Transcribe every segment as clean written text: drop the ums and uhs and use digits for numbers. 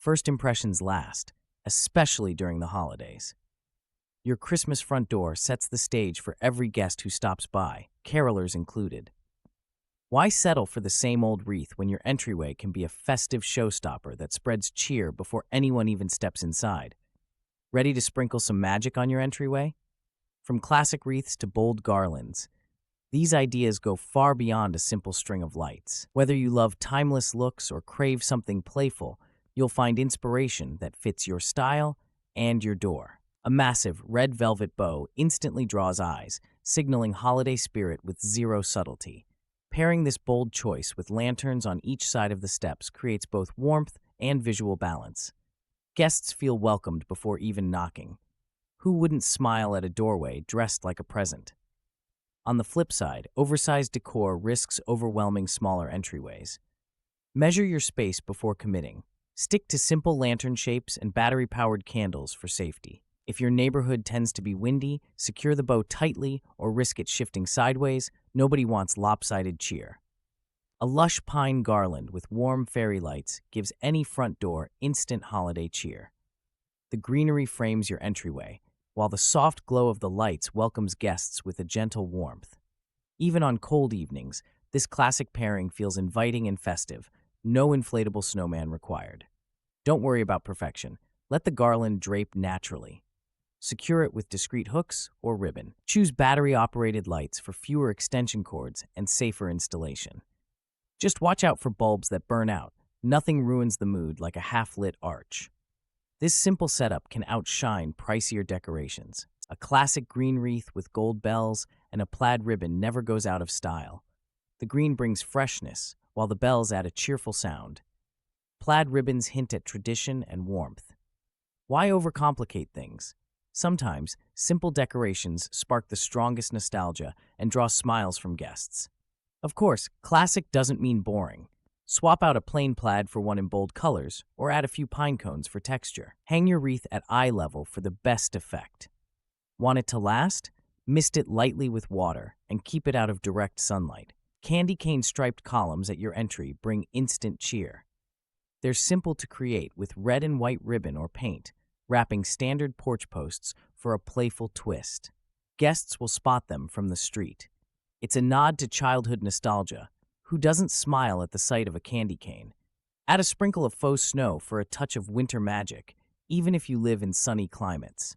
First impressions last, especially during the holidays. Your Christmas front door sets the stage for every guest who stops by, carolers included. Why settle for the same old wreath when your entryway can be a festive showstopper that spreads cheer before anyone even steps inside? Ready to sprinkle some magic on your entryway? From classic wreaths to bold garlands, these ideas go far beyond a simple string of lights. Whether you love timeless looks or crave something playful, you'll find inspiration that fits your style and your door. A massive red velvet bow instantly draws eyes, signaling holiday spirit with zero subtlety. Pairing this bold choice with lanterns on each side of the steps creates both warmth and visual balance. Guests feel welcomed before even knocking. Who wouldn't smile at a doorway dressed like a present? On the flip side, oversized decor risks overwhelming smaller entryways. Measure your space before committing. Stick to simple lantern shapes and battery-powered candles for safety. If your neighborhood tends to be windy, secure the bow tightly or risk it shifting sideways. Nobody wants lopsided cheer. A lush pine garland with warm fairy lights gives any front door instant holiday cheer. The greenery frames your entryway, while the soft glow of the lights welcomes guests with a gentle warmth. Even on cold evenings, this classic pairing feels inviting and festive. No inflatable snowman required. Don't worry about perfection. Let the garland drape naturally. Secure it with discreet hooks or ribbon. Choose battery-operated lights for fewer extension cords and safer installation. Just watch out for bulbs that burn out. Nothing ruins the mood like a half-lit arch. This simple setup can outshine pricier decorations. A classic green wreath with gold bells and a plaid ribbon never goes out of style. The green brings freshness, while the bells add a cheerful sound. Plaid ribbons hint at tradition and warmth. Why overcomplicate things? Sometimes, simple decorations spark the strongest nostalgia and draw smiles from guests. Of course, classic doesn't mean boring. Swap out a plain plaid for one in bold colors, or add a few pine cones for texture. Hang your wreath at eye level for the best effect. Want it to last? Mist it lightly with water and keep it out of direct sunlight. Candy cane striped columns at your entry bring instant cheer. They're simple to create with red and white ribbon or paint, wrapping standard porch posts for a playful twist. Guests will spot them from the street. It's a nod to childhood nostalgia. Who doesn't smile at the sight of a candy cane? Add a sprinkle of faux snow for a touch of winter magic, even if you live in sunny climates.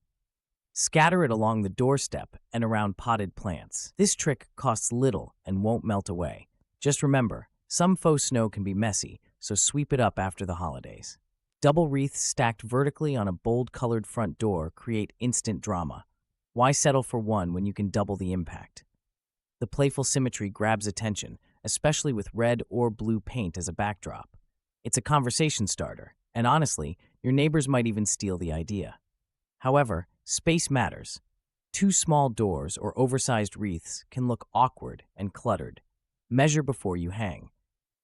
Scatter it along the doorstep and around potted plants. This trick costs little and won't melt away. Just remember, some faux snow can be messy, so sweep it up after the holidays. Double wreaths stacked vertically on a bold-colored front door create instant drama. Why settle for one when you can double the impact? The playful symmetry grabs attention, especially with red or blue paint as a backdrop. It's a conversation starter, and honestly, your neighbors might even steal the idea. However, space matters. Too small doors or oversized wreaths can look awkward and cluttered. Measure before you hang.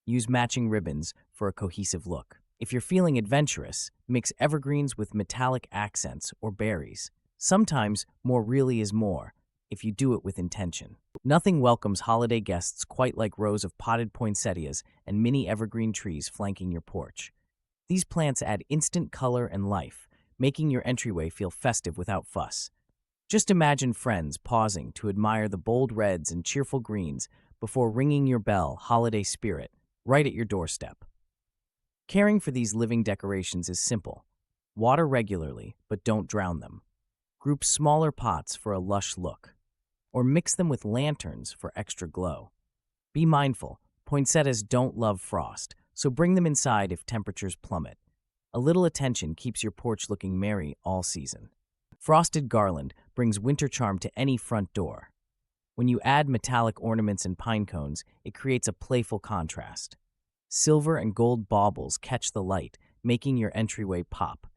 Use matching ribbons for a cohesive look. If you're feeling adventurous, mix evergreens with metallic accents or berries. Sometimes more really is more, if you do it with intention. Nothing welcomes holiday guests quite like rows of potted poinsettias and mini evergreen trees flanking your porch. These plants add instant color and life, making your entryway feel festive without fuss. Just imagine friends pausing to admire the bold reds and cheerful greens before ringing your bell, holiday spirit, right at your doorstep. Caring for these living decorations is simple. Water regularly, but don't drown them. Group smaller pots for a lush look, or mix them with lanterns for extra glow. Be mindful, poinsettias don't love frost, so bring them inside if temperatures plummet. A little attention keeps your porch looking merry all season. Frosted garland brings winter charm to any front door. When you add metallic ornaments and pine cones, it creates a playful contrast. Silver and gold baubles catch the light, making your entryway pop.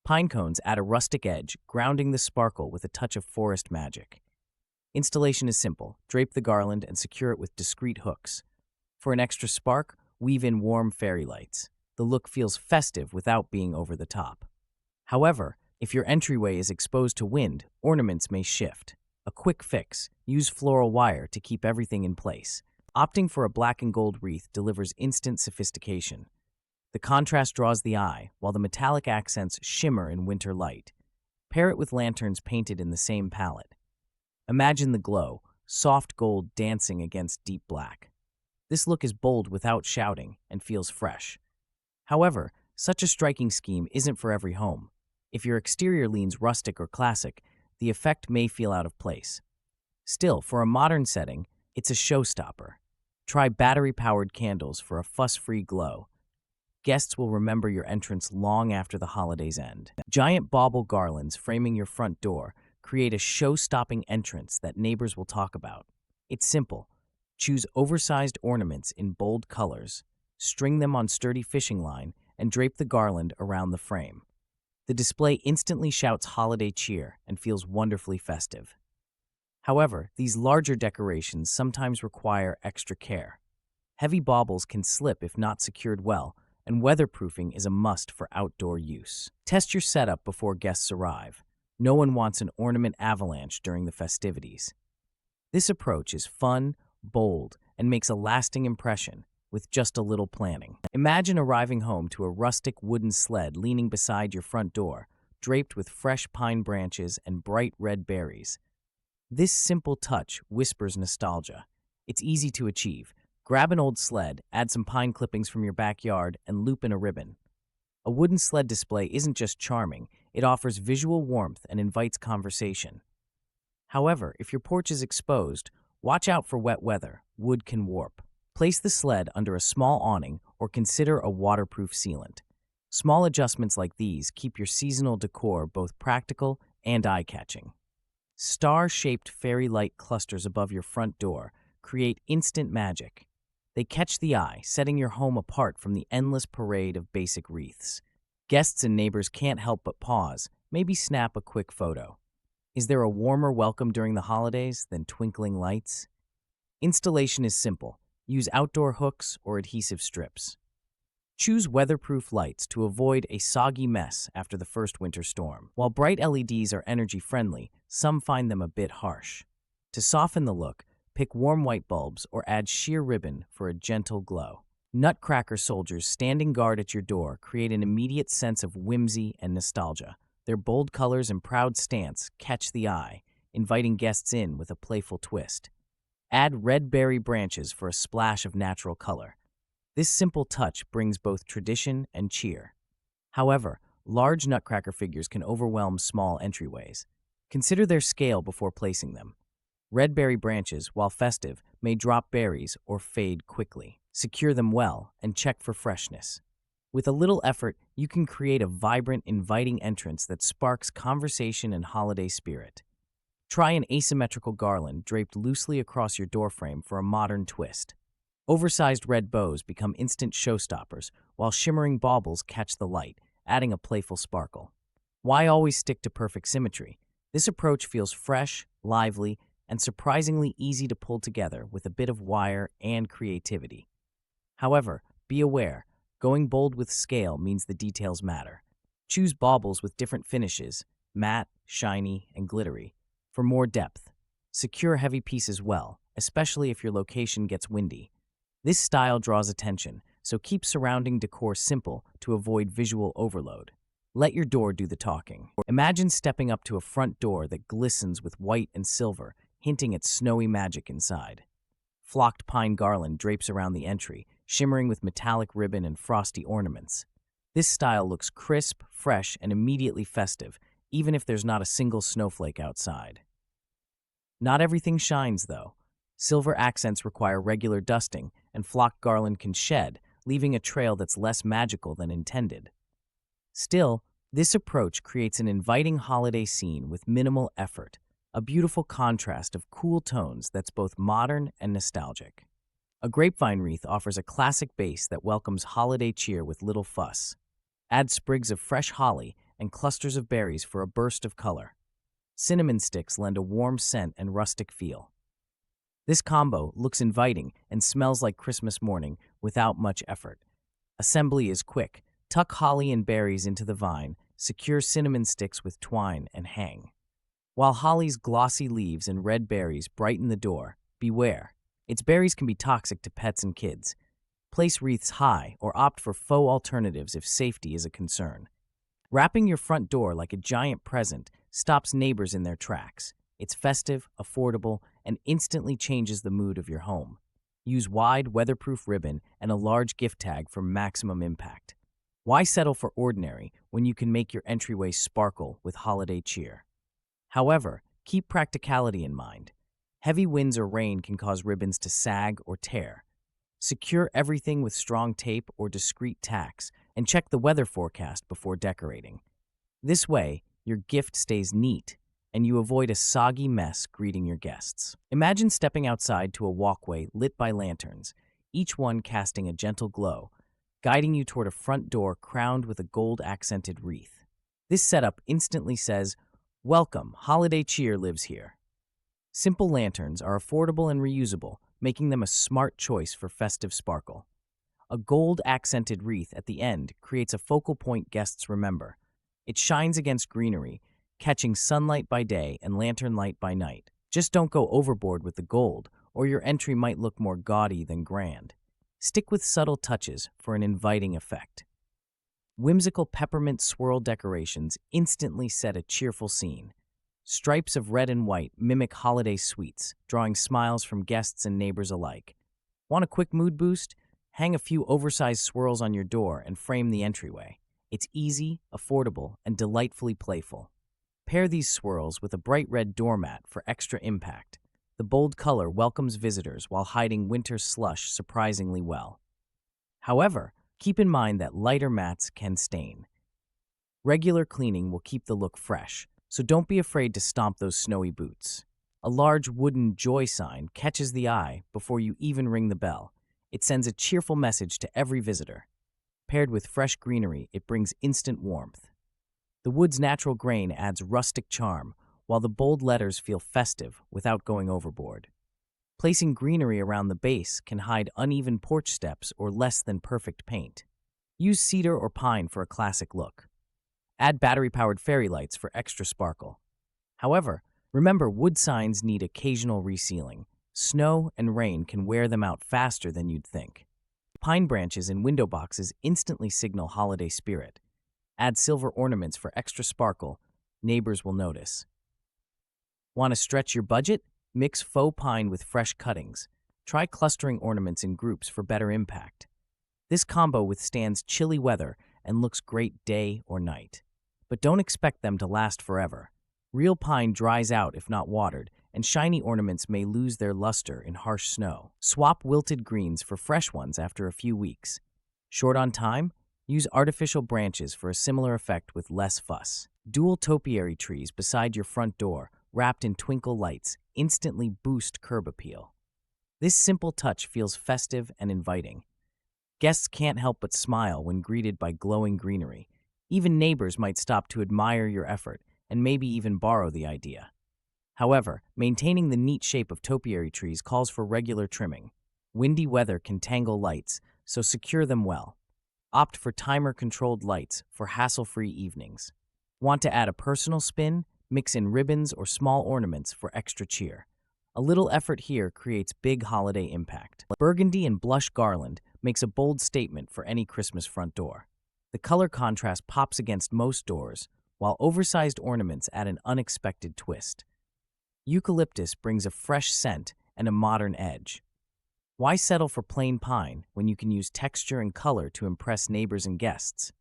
Pine cones add a rustic edge, grounding the sparkle with a touch of forest magic. Installation is simple. Drape the garland and secure it with discreet hooks. For an extra spark, weave in warm fairy lights. The look feels festive without being over the top. However, if your entryway is exposed to wind, ornaments may shift. A quick fix: use floral wire to keep everything in place. Opting for a black and gold wreath delivers instant sophistication. The contrast draws the eye, while the metallic accents shimmer in winter light. Pair it with lanterns painted in the same palette. Imagine the glow, soft gold dancing against deep black. This look is bold without shouting and feels fresh. However, such a striking scheme isn't for every home. If your exterior leans rustic or classic, the effect may feel out of place. Still, for a modern setting, it's a showstopper. Try battery-powered candles for a fuss-free glow. Guests will remember your entrance long after the holidays end. Giant bauble garlands framing your front door create a show-stopping entrance that neighbors will talk about. It's simple. Choose oversized ornaments in bold colors, string them on sturdy fishing line, and drape the garland around the frame. The display instantly shouts holiday cheer and feels wonderfully festive. However, these larger decorations sometimes require extra care. Heavy baubles can slip if not secured well, and weatherproofing is a must for outdoor use. Test your setup before guests arrive. No one wants an ornament avalanche during the festivities. This approach is fun, bold, and makes a lasting impression with just a little planning. Imagine arriving home to a rustic wooden sled leaning beside your front door, draped with fresh pine branches and bright red berries. This simple touch whispers nostalgia. It's easy to achieve. Grab an old sled, add some pine clippings from your backyard, and loop in a ribbon. A wooden sled display isn't just charming, it offers visual warmth and invites conversation. However, if your porch is exposed, watch out for wet weather. Wood can warp. Place the sled under a small awning or consider a waterproof sealant. Small adjustments like these keep your seasonal decor both practical and eye-catching. Star-shaped fairy light clusters above your front door create instant magic. They catch the eye, setting your home apart from the endless parade of basic wreaths. Guests and neighbors can't help but pause, maybe snap a quick photo. Is there a warmer welcome during the holidays than twinkling lights? Installation is simple. Use outdoor hooks or adhesive strips. Choose weatherproof lights to avoid a soggy mess after the first winter storm. While bright LEDs are energy-friendly, some find them a bit harsh. To soften the look, pick warm white bulbs or add sheer ribbon for a gentle glow. Nutcracker soldiers standing guard at your door create an immediate sense of whimsy and nostalgia. Their bold colors and proud stance catch the eye, inviting guests in with a playful twist. Add red berry branches for a splash of natural color. This simple touch brings both tradition and cheer. However, large nutcracker figures can overwhelm small entryways. Consider their scale before placing them. Red berry branches, while festive, may drop berries or fade quickly. Secure them well and check for freshness. With a little effort, you can create a vibrant, inviting entrance that sparks conversation and holiday spirit. Try an asymmetrical garland draped loosely across your doorframe for a modern twist. Oversized red bows become instant showstoppers, while shimmering baubles catch the light, adding a playful sparkle. Why always stick to perfect symmetry? This approach feels fresh, lively, and surprisingly easy to pull together with a bit of wire and creativity. However, be aware, going bold with scale means the details matter. Choose baubles with different finishes, matte, shiny, and glittery, for more depth. Secure heavy pieces well, especially if your location gets windy. This style draws attention, so keep surrounding decor simple to avoid visual overload. Let your door do the talking. Imagine stepping up to a front door that glistens with white and silver, hinting at snowy magic inside. Flocked pine garland drapes around the entry, shimmering with metallic ribbon and frosty ornaments. This style looks crisp, fresh, and immediately festive, even if there's not a single snowflake outside. Not everything shines, though. Silver accents require regular dusting, and flocked garland can shed, leaving a trail that's less magical than intended. Still, this approach creates an inviting holiday scene with minimal effort, a beautiful contrast of cool tones that's both modern and nostalgic. A grapevine wreath offers a classic base that welcomes holiday cheer with little fuss. Add sprigs of fresh holly and clusters of berries for a burst of color. Cinnamon sticks lend a warm scent and rustic feel. This combo looks inviting and smells like Christmas morning without much effort. Assembly is quick. Tuck holly and berries into the vine, secure cinnamon sticks with twine, and hang. While holly's glossy leaves and red berries brighten the door, beware. Its berries can be toxic to pets and kids. Place wreaths high or opt for faux alternatives if safety is a concern. Wrapping your front door like a giant present stops neighbors in their tracks. It's festive, affordable, and instantly changes the mood of your home. Use wide, weatherproof ribbon and a large gift tag for maximum impact. Why settle for ordinary when you can make your entryway sparkle with holiday cheer? However, keep practicality in mind. Heavy winds or rain can cause ribbons to sag or tear. Secure everything with strong tape or discreet tacks, and check the weather forecast before decorating. This way, your gift stays neat, and you avoid a soggy mess greeting your guests. Imagine stepping outside to a walkway lit by lanterns, each one casting a gentle glow, guiding you toward a front door crowned with a gold-accented wreath. This setup instantly says, "Welcome, holiday cheer lives here." Simple lanterns are affordable and reusable, making them a smart choice for festive sparkle. A gold-accented wreath at the end creates a focal point guests remember. It shines against greenery, catching sunlight by day and lantern light by night. Just don't go overboard with the gold, or your entry might look more gaudy than grand. Stick with subtle touches for an inviting effect. Whimsical peppermint swirl decorations instantly set a cheerful scene. Stripes of red and white mimic holiday sweets, drawing smiles from guests and neighbors alike. Want a quick mood boost? Hang a few oversized swirls on your door and frame the entryway. It's easy, affordable, and delightfully playful. Pair these swirls with a bright red doormat for extra impact. The bold color welcomes visitors while hiding winter slush surprisingly well. However, keep in mind that lighter mats can stain. Regular cleaning will keep the look fresh, so don't be afraid to stomp those snowy boots. A large wooden joy sign catches the eye before you even ring the bell. It sends a cheerful message to every visitor. Paired with fresh greenery, it brings instant warmth. The wood's natural grain adds rustic charm, while the bold letters feel festive without going overboard. Placing greenery around the base can hide uneven porch steps or less than perfect paint. Use cedar or pine for a classic look. Add battery-powered fairy lights for extra sparkle. However, remember wood signs need occasional resealing. Snow and rain can wear them out faster than you'd think. Pine branches in window boxes instantly signal holiday spirit. Add silver ornaments for extra sparkle. Neighbors will notice. Want to stretch your budget? Mix faux pine with fresh cuttings. Try clustering ornaments in groups for better impact. This combo withstands chilly weather and looks great day or night. But don't expect them to last forever. Real pine dries out if not watered, and shiny ornaments may lose their luster in harsh snow. Swap wilted greens for fresh ones after a few weeks. Short on time? Use artificial branches for a similar effect with less fuss. Dual topiary trees beside your front door, wrapped in twinkle lights, instantly boost curb appeal. This simple touch feels festive and inviting. Guests can't help but smile when greeted by glowing greenery. Even neighbors might stop to admire your effort and maybe even borrow the idea. However, maintaining the neat shape of topiary trees calls for regular trimming. Windy weather can tangle lights, so secure them well. Opt for timer-controlled lights for hassle-free evenings. Want to add a personal spin? Mix in ribbons or small ornaments for extra cheer. A little effort here creates big holiday impact. Burgundy and blush garland makes a bold statement for any Christmas front door. The color contrast pops against most doors, while oversized ornaments add an unexpected twist. Eucalyptus brings a fresh scent and a modern edge. Why settle for plain pine when you can use texture and color to impress neighbors and guests?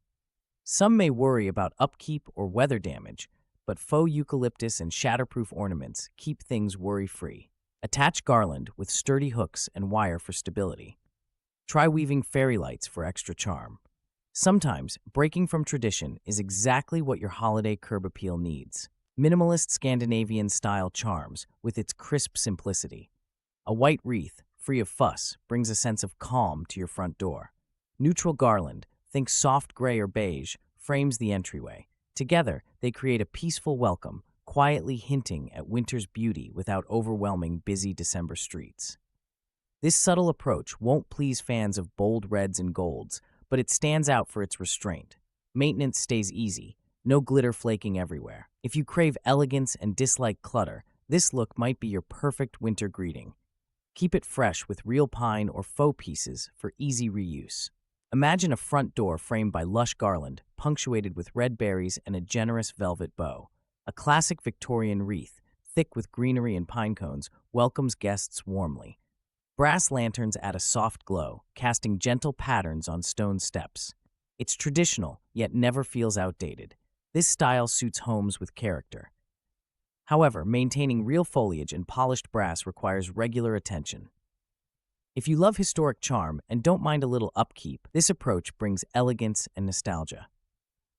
Some may worry about upkeep or weather damage, but faux eucalyptus and shatterproof ornaments keep things worry-free. Attach garland with sturdy hooks and wire for stability. Try weaving fairy lights for extra charm. Sometimes, breaking from tradition is exactly what your holiday curb appeal needs. Minimalist Scandinavian-style charms with its crisp simplicity. A white wreath, free of fuss, brings a sense of calm to your front door. Neutral garland, think soft gray or beige, frames the entryway. Together, they create a peaceful welcome, quietly hinting at winter's beauty without overwhelming busy December streets. This subtle approach won't please fans of bold reds and golds, but it stands out for its restraint. Maintenance stays easy, no glitter flaking everywhere. If you crave elegance and dislike clutter, this look might be your perfect winter greeting. Keep it fresh with real pine or faux pieces for easy reuse. Imagine a front door framed by lush garland, punctuated with red berries and a generous velvet bow. A classic Victorian wreath, thick with greenery and pine cones, welcomes guests warmly. Brass lanterns add a soft glow, casting gentle patterns on stone steps. It's traditional, yet never feels outdated. This style suits homes with character. However, maintaining real foliage and polished brass requires regular attention. If you love historic charm and don't mind a little upkeep, this approach brings elegance and nostalgia.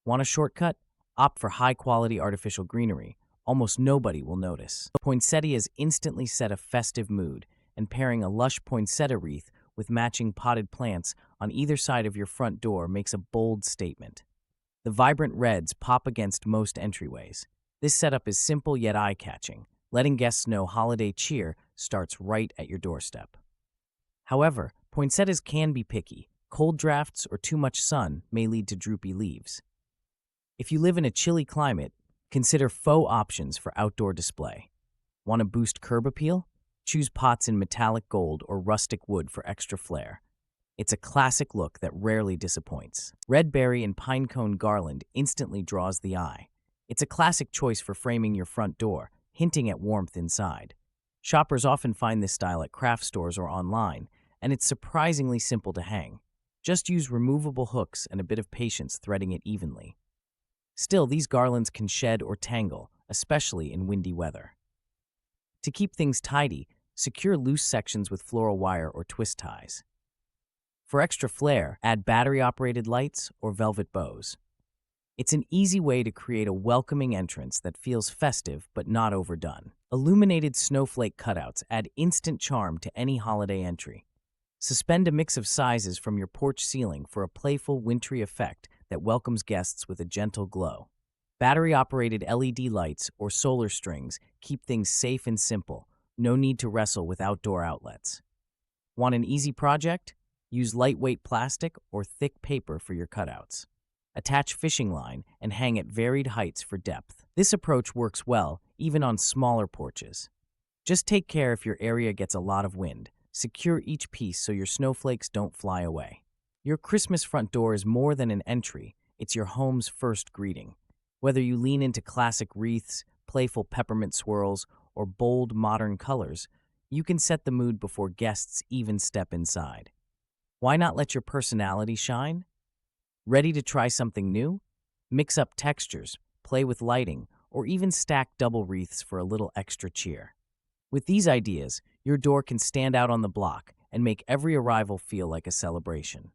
Want a shortcut? Opt for high-quality artificial greenery. Almost nobody will notice. Poinsettias instantly set a festive mood, and pairing a lush poinsettia wreath with matching potted plants on either side of your front door makes a bold statement. The vibrant reds pop against most entryways. This setup is simple yet eye-catching, letting guests know holiday cheer starts right at your doorstep. However, poinsettias can be picky. Cold drafts or too much sun may lead to droopy leaves. If you live in a chilly climate, consider faux options for outdoor display. Want to boost curb appeal? Choose pots in metallic gold or rustic wood for extra flair. It's a classic look that rarely disappoints. Red berry and pinecone garland instantly draws the eye. It's a classic choice for framing your front door, hinting at warmth inside. Shoppers often find this style at craft stores or online, and it's surprisingly simple to hang. Just use removable hooks and a bit of patience threading it evenly. Still, these garlands can shed or tangle, especially in windy weather. To keep things tidy, secure loose sections with floral wire or twist ties. For extra flair, add battery-operated lights or velvet bows. It's an easy way to create a welcoming entrance that feels festive but not overdone. Illuminated snowflake cutouts add instant charm to any holiday entry. Suspend a mix of sizes from your porch ceiling for a playful, wintry effect that welcomes guests with a gentle glow. Battery-operated LED lights or solar strings keep things safe and simple. No need to wrestle with outdoor outlets. Want an easy project? Use lightweight plastic or thick paper for your cutouts. Attach fishing line and hang at varied heights for depth. This approach works well even on smaller porches. Just take care if your area gets a lot of wind. Secure each piece so your snowflakes don't fly away. Your Christmas front door is more than an entry, it's your home's first greeting. Whether you lean into classic wreaths, playful peppermint swirls, or bold modern colors, you can set the mood before guests even step inside. Why not let your personality shine? Ready to try something new? Mix up textures, play with lighting, or even stack double wreaths for a little extra cheer. With these ideas, your door can stand out on the block and make every arrival feel like a celebration.